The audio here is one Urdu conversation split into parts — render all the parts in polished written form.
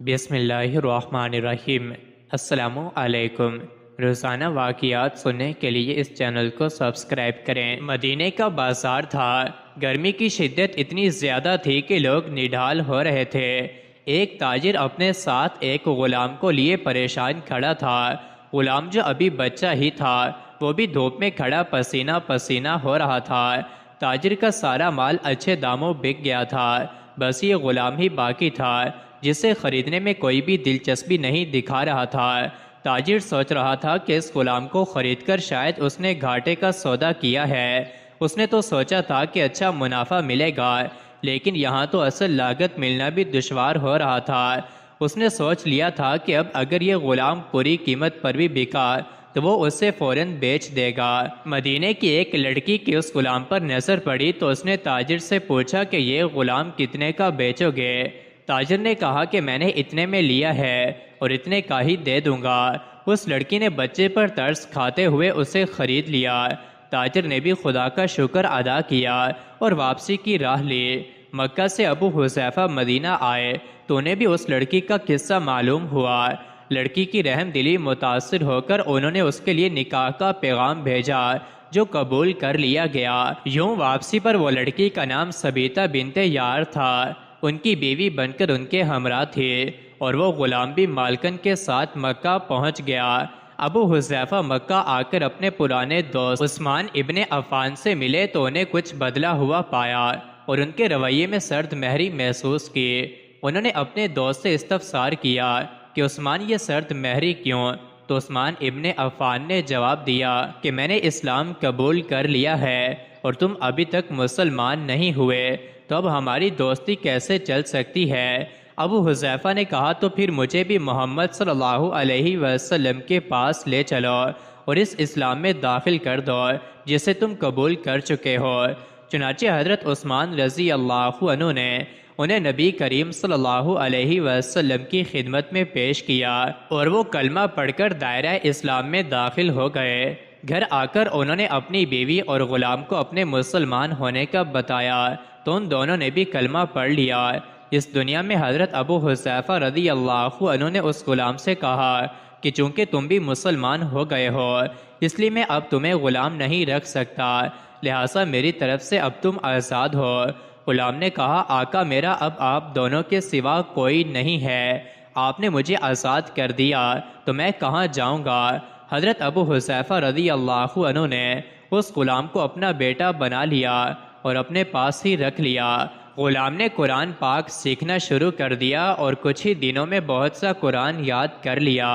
بسم اللہ الرحمن الرحیم۔ السلام علیکم۔ روزانہ واقعات سننے کے لیے اس چینل کو سبسکرائب کریں۔ مدینے کا بازار تھا۔ گرمی کی شدت اتنی زیادہ تھی کہ لوگ نڈھال ہو رہے تھے۔ ایک تاجر اپنے ساتھ ایک غلام کو لیے پریشان کھڑا تھا۔ غلام جو ابھی بچہ ہی تھا وہ بھی دھوپ میں کھڑا پسینہ پسینہ ہو رہا تھا۔ تاجر کا سارا مال اچھے داموں بک گیا تھا، بس یہ غلام ہی باقی تھا جسے خریدنے میں کوئی بھی دلچسپی نہیں دکھا رہا تھا۔ تاجر سوچ رہا تھا کہ اس غلام کو خرید کر شاید اس نے گھاٹے کا سودا کیا ہے۔ اس نے تو سوچا تھا کہ اچھا منافع ملے گا، لیکن یہاں تو اصل لاگت ملنا بھی دشوار ہو رہا تھا۔ اس نے سوچ لیا تھا کہ اب اگر یہ غلام پوری قیمت پر بھی بکا تو وہ اسے فوراً بیچ دے گا۔ مدینے کی ایک لڑکی کی اس غلام پر نظر پڑی تو اس نے تاجر سے پوچھا کہ یہ غلام کتنے کا بیچو گے؟ تاجر نے کہا کہ میں نے اتنے میں لیا ہے اور اتنے کا ہی دے دوں گا۔ اس لڑکی نے بچے پر ترس کھاتے ہوئے اسے خرید لیا۔ تاجر نے بھی خدا کا شکر ادا کیا اور واپسی کی راہ لی۔ مکہ سے ابو حذیفہ مدینہ آئے تو انہیں بھی اس لڑکی کا قصہ معلوم ہوا۔ لڑکی کی رحم دلی متاثر ہو کر انہوں نے اس کے لیے نکاح کا پیغام بھیجا جو قبول کر لیا گیا۔ یوں واپسی پر وہ لڑکی کا نام سبیتا بنت یار تھا۔ ان کی بیوی بن کر ان کے ہمراہ تھی اور وہ غلام بھی مالکن کے ساتھ مکہ پہنچ گیا۔ ابو حذیفہ مکہ آ کر اپنے پرانے دوست عثمان ابن عفان سے ملے تو انہیں کچھ بدلا ہوا پایا اور ان کے رویے میں سرد مہری محسوس کی۔ انہوں نے اپنے دوست سے استفسار کیا کہ عثمان یہ سرد مہری کیوں؟ تو عثمان ابن عفان نے جواب دیا کہ میں نے اسلام قبول کر لیا ہے اور تم ابھی تک مسلمان نہیں ہوئے، تو اب ہماری دوستی کیسے چل سکتی ہے؟ ابو حذیفہ نے کہا تو پھر مجھے بھی محمد صلی اللہ علیہ وسلم کے پاس لے چلو اور اس اسلام میں داخل کر دو جسے تم قبول کر چکے ہو۔ چنانچہ حضرت عثمان رضی اللہ عنہ نے انہیں نبی کریم صلی اللہ علیہ وسلم کی خدمت میں پیش کیا اور وہ کلمہ پڑھ کر دائرہ اسلام میں داخل ہو گئے۔ گھر آ کر انہوں نے اپنی بیوی اور غلام کو اپنے مسلمان ہونے کا بتایا تو ان دونوں نے بھی کلمہ پڑھ لیا۔ اس دنیا میں حضرت ابو حذیفہ رضی اللہ عنہ نے اس غلام سے کہا کہ چونکہ تم بھی مسلمان ہو گئے ہو اس لیے میں اب تمہیں غلام نہیں رکھ سکتا، لہٰذا میری طرف سے اب تم آزاد ہو۔ غلام نے کہا آقا میرا اب آپ دونوں کے سوا کوئی نہیں ہے، آپ نے مجھے آزاد کر دیا تو میں کہاں جاؤں گا؟ حضرت ابو حذیفہ رضی اللہ عنہ نے اس غلام کو اپنا بیٹا بنا لیا اور اپنے پاس ہی رکھ لیا۔ غلام نے قرآن پاک سیکھنا شروع کر دیا اور کچھ ہی دنوں میں بہت سا قرآن یاد کر لیا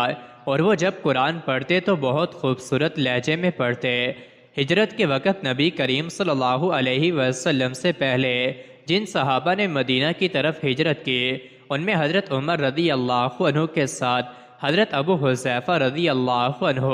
اور وہ جب قرآن پڑھتے تو بہت خوبصورت لہجے میں پڑھتے۔ ہجرت کے وقت نبی کریم صلی اللہ علیہ وسلم سے پہلے جن صحابہ نے مدینہ کی طرف ہجرت کی ان میں حضرت عمر رضی اللہ عنہ کے ساتھ حضرت ابو حذیفہ رضی اللہ عنہ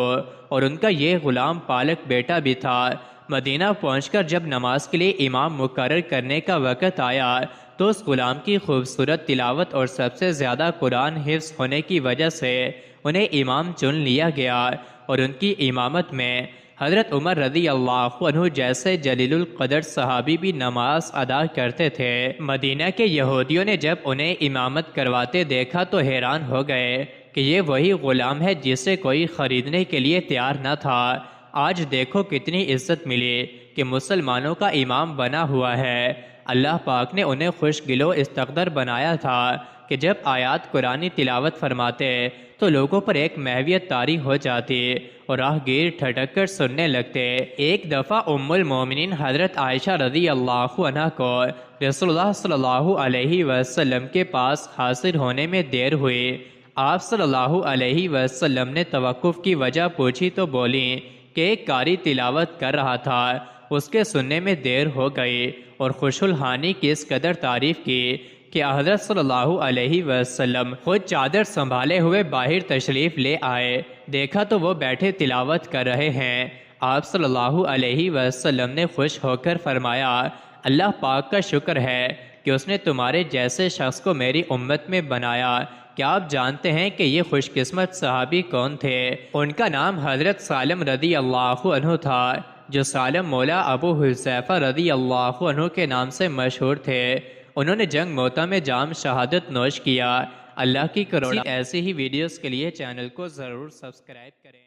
اور ان کا یہ غلام پالک بیٹا بھی تھا۔ مدینہ پہنچ کر جب نماز کے لیے امام مقرر کرنے کا وقت آیا تو اس غلام کی خوبصورت تلاوت اور سب سے زیادہ قرآن حفظ ہونے کی وجہ سے انہیں امام چن لیا گیا اور ان کی امامت میں حضرت عمر رضی اللہ عنہ جیسے جلیل القدر صحابی بھی نماز ادا کرتے تھے۔ مدینہ کے یہودیوں نے جب انہیں امامت کرواتے دیکھا تو حیران ہو گئے کہ یہ وہی غلام ہے جسے کوئی خریدنے کے لیے تیار نہ تھا۔ آج دیکھو کتنی عزت ملی کہ مسلمانوں کا امام بنا ہوا ہے۔ اللہ پاک نے انہیں خوش گل و استقدر بنایا تھا کہ جب آیات قرآنی تلاوت فرماتے تو لوگوں پر ایک محویت طاری ہو جاتی اور راہ گیر ٹھٹک کر سننے لگتے۔ ایک دفعہ ام المومنین حضرت عائشہ رضی اللہ عنہ کو رسول اللہ صلی اللہ علیہ وسلم کے پاس حاضر ہونے میں دیر ہوئی۔ آپ صلی اللہ علیہ وسلم نے توقف کی وجہ پوچھی تو بولیں کہ ایک قاری تلاوت کر رہا تھا، اس کے سننے میں دیر ہو گئی، اور خوش الحانی کی اس قدر تعریف کی کہ حضرت صلی اللہ علیہ وسلم خود چادر سنبھالے ہوئے باہر تشریف لے آئے۔ دیکھا تو وہ بیٹھے تلاوت کر رہے ہیں۔ آپ صلی اللہ علیہ وسلم نے خوش ہو کر فرمایا اللہ پاک کا شکر ہے کہ اس نے تمہارے جیسے شخص کو میری امت میں بنایا۔ کیا آپ جانتے ہیں کہ یہ خوش قسمت صحابی کون تھے؟ ان کا نام حضرت سالم رضی اللہ عنہ تھا، جو سالم مولا ابو حذیفہ رضی اللہ عنہ کے نام سے مشہور تھے۔ انہوں نے جنگ موتا میں جام شہادت نوش کیا۔ اللہ کی کروڑ ایسی ہی ویڈیوز کے لیے چینل کو ضرور سبسکرائب کریں۔